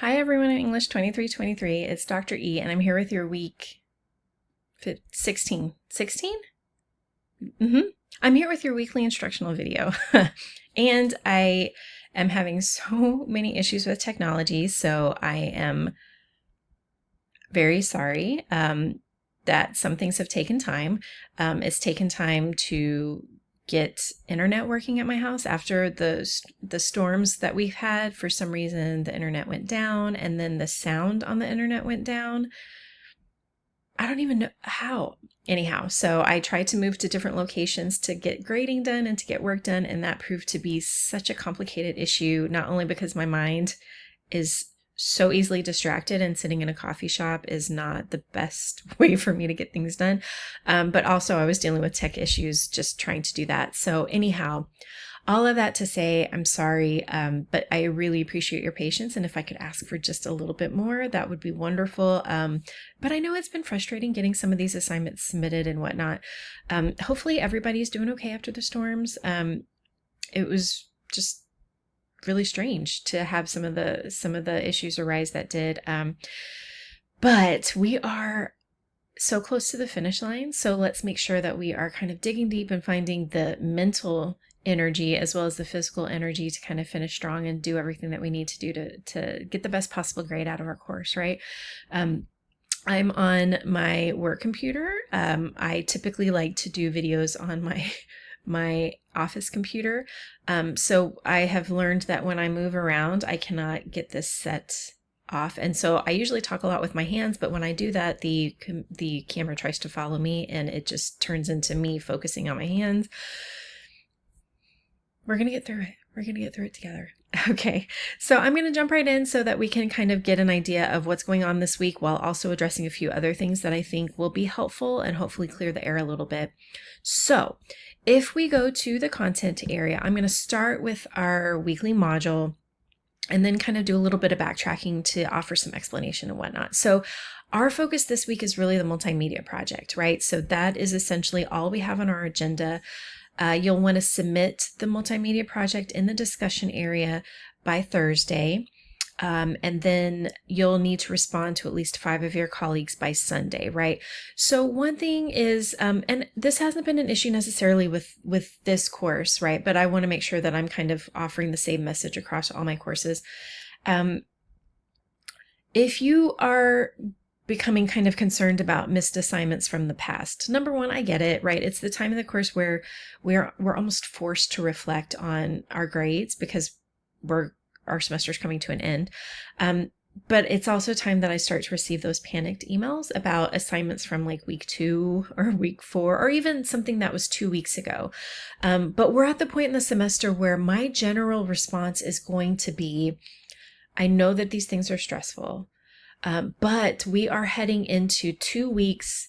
Hi everyone in English 2323. It's Dr. E and I'm here with your week 16. 16? I'm here with your weekly instructional video. And I am having so many issues with technology, so I am very sorry that some things have taken time. It's taken time to get internet working at my house after the storms that we've had. For some reason, the internet went down, and then the sound on the internet went down. I don't even know how. Anyhow, so I tried to move to different locations to get grading done and to get work done, and that proved to be such a complicated issue, not only because my mind is so easily distracted and sitting in a coffee shop is not the best way for me to get things done, but also I was dealing with tech issues just trying to do that. So anyhow, all of that to say, I'm sorry, but I really appreciate your patience. And if I could ask for just a little bit more, that would be wonderful. But I know it's been frustrating getting some of these assignments submitted and whatnot. Hopefully everybody's doing okay after the storms. It was just really strange to have some of the issues arise that did. But we are so close to the finish line. So let's make sure that we are kind of digging deep and finding the mental energy as well as the physical energy to kind of finish strong and do everything that we need to do to get the best possible grade out of our course, right? I'm on my work computer. I typically like to do videos on my office computer. So I have learned that when I move around, I cannot get this set off. And so I usually talk a lot with my hands, but when I do that, the camera tries to follow me and it just turns into me focusing on my hands. We're going to get through it. We're going to get through it together. Okay, so I'm going to jump right in so that we can kind of get an idea of what's going on this week while also addressing a few other things that I think will be helpful and hopefully clear the air a little bit. So if we go to the content area, I'm going to start with our weekly module and then kind of do a little bit of backtracking to offer some explanation and whatnot. So our focus this week is really the multimedia project, right? So that is essentially all we have on our agenda. You'll want to submit the multimedia project in the discussion area by Thursday. And then you'll need to respond to at least 5 of your colleagues by Sunday, right? So one thing is, and this hasn't been an issue necessarily with this course, right? But I want to make sure that I'm kind of offering the same message across all my courses. If you are becoming kind of concerned about missed assignments from the past, number one, I get it, right? It's the time of the course where we're almost forced to reflect on our grades because our semester's coming to an end. But it's also time that I start to receive those panicked emails about assignments from like week 2 or week 4, or even something that was 2 weeks ago. But we're at the point in the semester where my general response is going to be, I know that these things are stressful, but we are heading into 2 weeks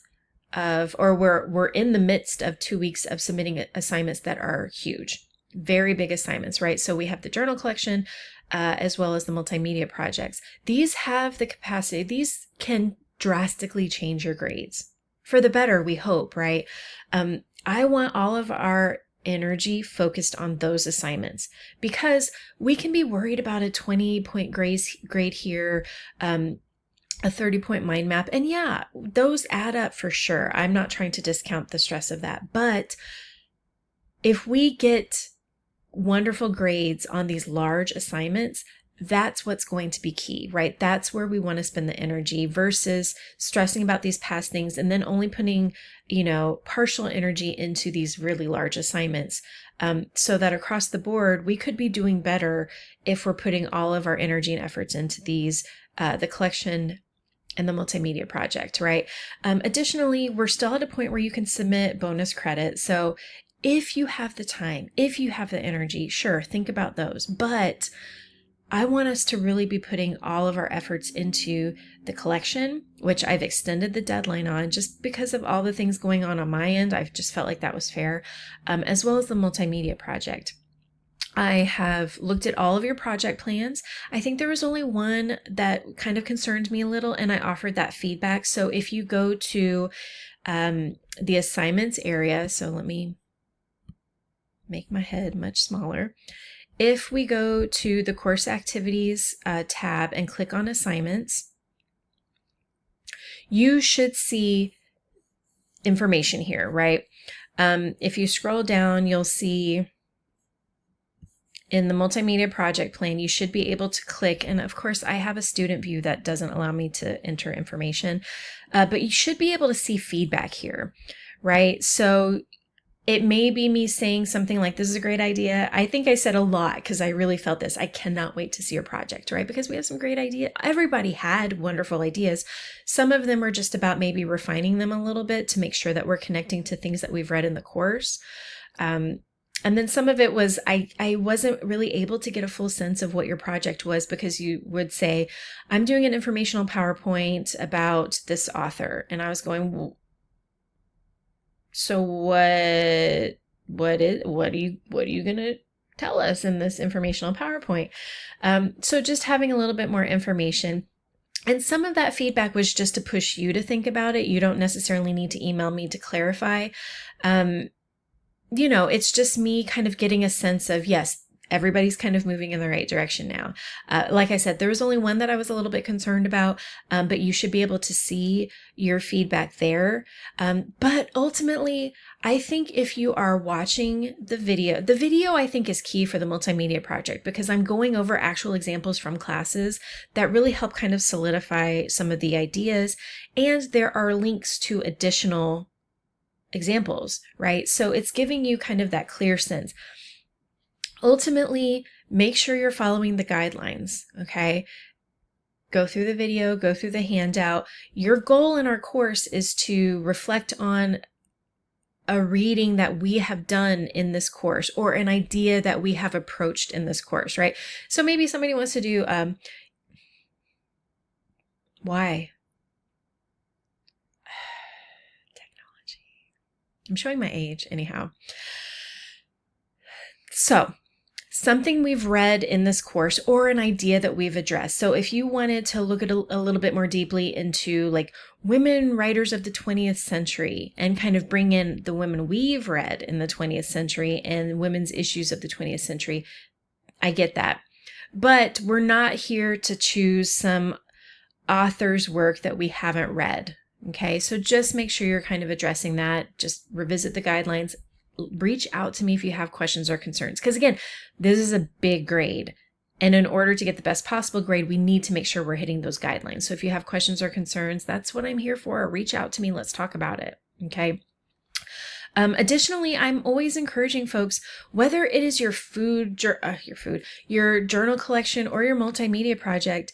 of, or we're in the midst of 2 weeks of submitting assignments that are huge, very big assignments, right? So we have the journal collection, as well as the multimedia projects. These have the capacity, these can drastically change your grades for the better, we hope, right? I want all of our energy focused on those assignments because we can be worried about a 20-point grade here, a 30-point mind map. And yeah, those add up for sure. I'm not trying to discount the stress of that. But if we get wonderful grades on these large assignments, that's what's going to be key, right? That's where we want to spend the energy versus stressing about these past things and then only putting, partial energy into these really large assignments. So that across the board, we could be doing better if we're putting all of our energy and efforts into these, the collection and the multimedia project, right? Additionally, we're still at a point where you can submit bonus credit. So if you have the time, if you have the energy, sure, think about those. But I want us to really be putting all of our efforts into the collection, which I've extended the deadline on just because of all the things going on my end. I've just felt like that was fair, as well as the multimedia project. I have looked at all of your project plans. I think there was only one that kind of concerned me a little, and I offered that feedback. So if you go to the assignments area, so let me make my head much smaller. if we go to the course activities tab and click on assignments, you should see information here, right? If you scroll down, you'll see in the multimedia project plan, you should be able to click. And of course, I have a student view that doesn't allow me to enter information, but you should be able to see feedback here, right? So it may be me saying something like, this is a great idea. I think I said a lot because I really felt this. I cannot wait to see your project, right? Because we have some great ideas. Everybody had wonderful ideas. Some of them are just about maybe refining them a little bit to make sure that we're connecting to things that we've read in the course. And then some of it was, I wasn't really able to get a full sense of what your project was, because you would say, I'm doing an informational PowerPoint about this author. And I was going, well, so what are you going to tell us in this informational PowerPoint? So just having a little bit more information. And some of that feedback was just to push you to think about it. You don't necessarily need to email me to clarify. It's just me kind of getting a sense of, yes, everybody's kind of moving in the right direction now. Like I said, there was only one that I was a little bit concerned about, but you should be able to see your feedback there. But ultimately, I think if you are watching the video I think is key for the multimedia project, because I'm going over actual examples from classes that really help kind of solidify some of the ideas. And there are links to additional examples, right? So it's giving you kind of that clear sense. Ultimately, make sure you're following the guidelines, okay? Go through the video, go through the handout. Your goal in our course is to reflect on a reading that we have done in this course, or an idea that we have approached in this course, right? So maybe somebody wants to do, why? I'm showing my age anyhow. So something we've read in this course, or an idea that we've addressed. So if you wanted to look at a little bit more deeply into like women writers of the 20th century, and kind of bring in the women we've read in the 20th century and women's issues of the 20th century, I get that. But we're not here to choose some author's work that we haven't read. Okay, so just make sure you're kind of addressing that. Just revisit the guidelines. Reach out to me if you have questions or concerns. Because again, this is a big grade. And in order to get the best possible grade, we need to make sure we're hitting those guidelines. So if you have questions or concerns, that's what I'm here for. Reach out to me. Let's talk about it. Okay. Additionally, I'm always encouraging folks, whether it is your journal collection or your multimedia project,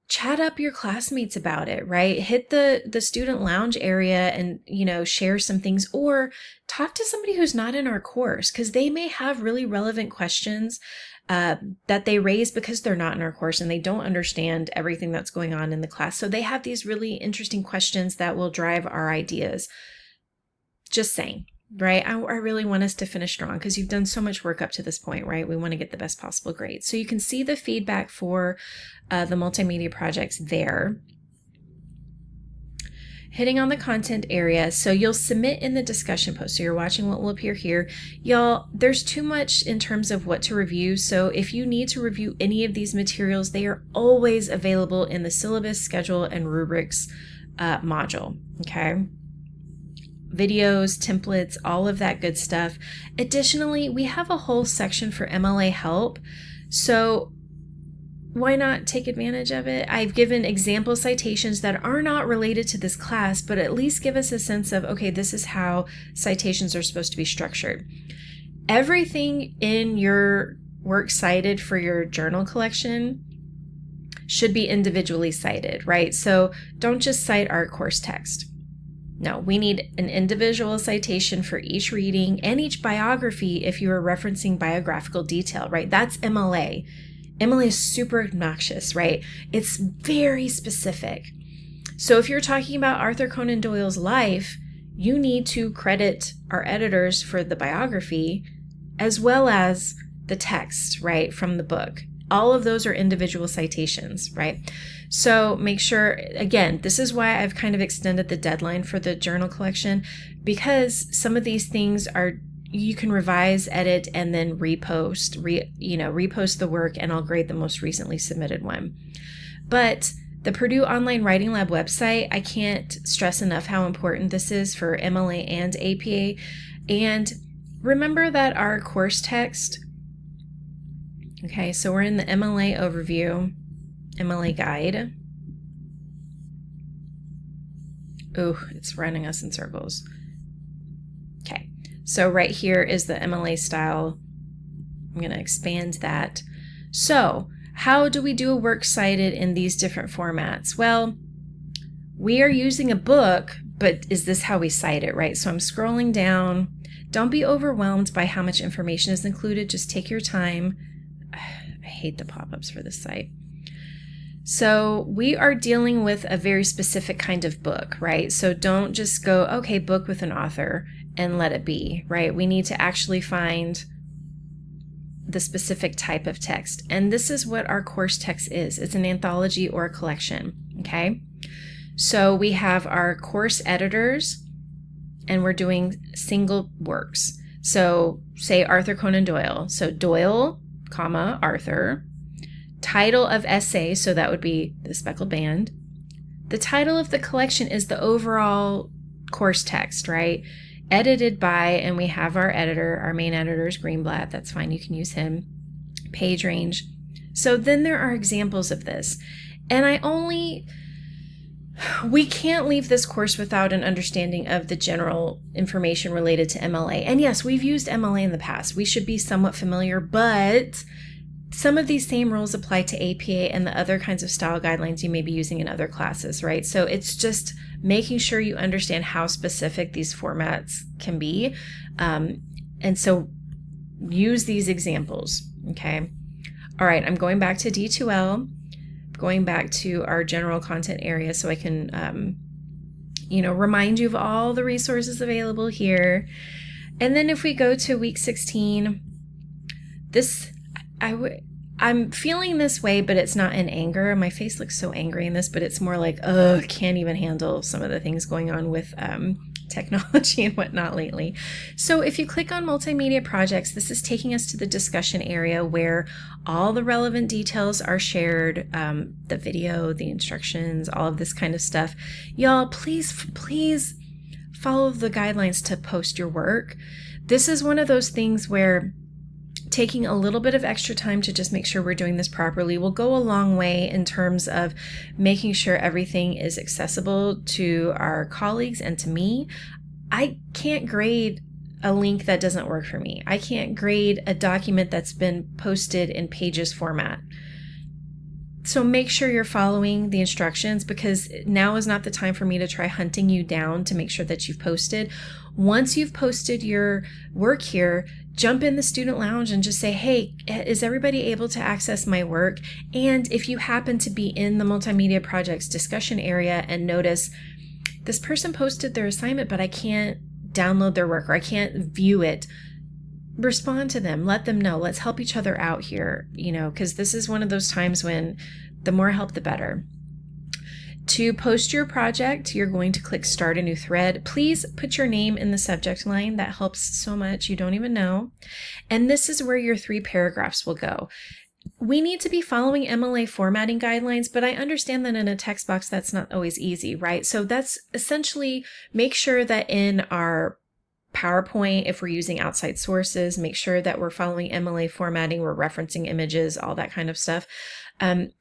chat up your classmates about it, right? Hit the student lounge area and, share some things, or talk to somebody who's not in our course, because they may have really relevant questions that they raise because they're not in our course and they don't understand everything that's going on in the class. So they have these really interesting questions that will drive our ideas. Just saying. Right? I really want us to finish strong, because you've done so much work up to this point, right? We want to get the best possible grade. So you can see the feedback for the multimedia projects there. Hitting on the content area. So you'll submit in the discussion post. So you're watching what will appear here. Y'all, there's too much in terms of what to review. So if you need to review any of these materials, they are always available in the syllabus, schedule, and rubrics module. Okay. Videos, templates, all of that good stuff. Additionally, we have a whole section for MLA help. So why not take advantage of it? I've given example citations that are not related to this class, but at least give us a sense of, okay, this is how citations are supposed to be structured. Everything in your works cited for your journal collection should be individually cited, right? So don't just cite our course text. No, we need an individual citation for each reading and each biography if you are referencing biographical detail, right? That's MLA. MLA is super obnoxious, right? It's very specific. So if you're talking about Arthur Conan Doyle's life, you need to credit our editors for the biography as well as the text, right, from the book. All of those are individual citations, right? So make sure, again, this is why I've kind of extended the deadline for the journal collection, because some of these things are you can revise, edit, and then repost, repost the work, and I'll grade the most recently submitted one. But the Purdue Online Writing Lab website, I can't stress enough how important this is for MLA and APA. And remember that our course text, okay, so we're in the MLA overview, MLA guide. Ooh, it's running us in circles. Okay, so right here is the MLA style. I'm going to expand that. So how do we do a works cited in these different formats? Well, we are using a book, but is this how we cite it, right? So I'm scrolling down. Don't be overwhelmed by how much information is included. Just take your time. I hate the pop-ups for this site. So we are dealing with a very specific kind of book, right? So don't just go, okay, book with an author and let it be, right? We need to actually find the specific type of text. And this is what our course text is. It's an anthology or a collection, okay? So we have our course editors, and we're doing single works. So say Arthur Conan Doyle. So Doyle, comma, Arthur. Title of essay, so that would be The Speckled Band. The title of the collection is the overall course text, right? Edited by, and we have our editor, our main editor is Greenblatt. That's fine, you can use him. Page range. So then there are examples of this. And we can't leave this course without an understanding of the general information related to MLA. And yes, we've used MLA in the past. We should be somewhat familiar, but some of these same rules apply to APA and the other kinds of style guidelines you may be using in other classes, right? So it's just making sure you understand how specific these formats can be. And so use these examples, okay? All right, I'm going back to D2L, going back to our general content area so I can, remind you of all the resources available here. And then if we go to week 16, I'm feeling this way, but it's not in anger. My face looks so angry in this, but it's more like, can't even handle some of the things going on with technology and whatnot lately. So if you click on multimedia projects, this is taking us to the discussion area where all the relevant details are shared, the video, the instructions, all of this kind of stuff. Y'all, please follow the guidelines to post your work. This is one of those things where taking a little bit of extra time to just make sure we're doing this properly will go a long way in terms of making sure everything is accessible to our colleagues and to me. I can't grade a link that doesn't work for me. I can't grade a document that's been posted in Pages format. So make sure you're following the instructions, because now is not the time for me to try hunting you down to make sure that you've posted. Once you've posted your work here, jump in the student lounge and just say, hey, is everybody able to access my work? And if you happen to be in the multimedia projects discussion area and notice this person posted their assignment, but I can't download their work or I can't view it, respond to them, let them know. Let's help each other out here, because this is one of those times when the more help, the better. To post your project, you're going to click Start a New Thread. Please put your name in the subject line. That helps so much. You don't even know. And this is where your 3 paragraphs will go. We need to be following MLA formatting guidelines, but I understand that in a text box, that's not always easy, right? So that's essentially make sure that in our PowerPoint, if we're using outside sources, make sure that we're following MLA formatting, we're referencing images, all that kind of stuff.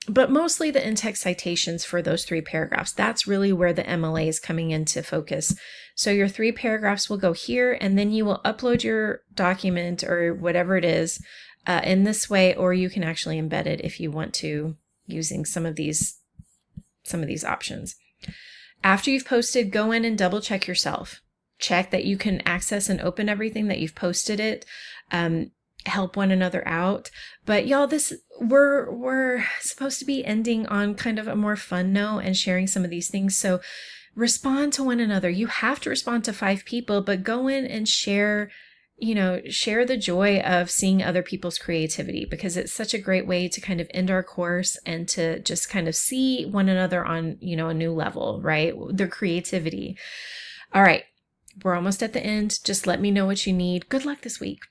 But mostly the in-text citations for those 3 paragraphs. That's really where the MLA is coming into focus. So your 3 paragraphs will go here, and then you will upload your document or whatever it is in this way, or you can actually embed it if you want to, using some of these options. After you've posted, go in and double check yourself. Check that you can access and open everything, that you've posted it. Help one another out. But y'all, we're supposed to be ending on kind of a more fun note and sharing some of these things. So respond to one another. You have to respond to 5 people, but go in and share the joy of seeing other people's creativity, because it's such a great way to kind of end our course and to just kind of see one another on, a new level, right? Their creativity. All right. We're almost at the end. Just let me know what you need. Good luck this week.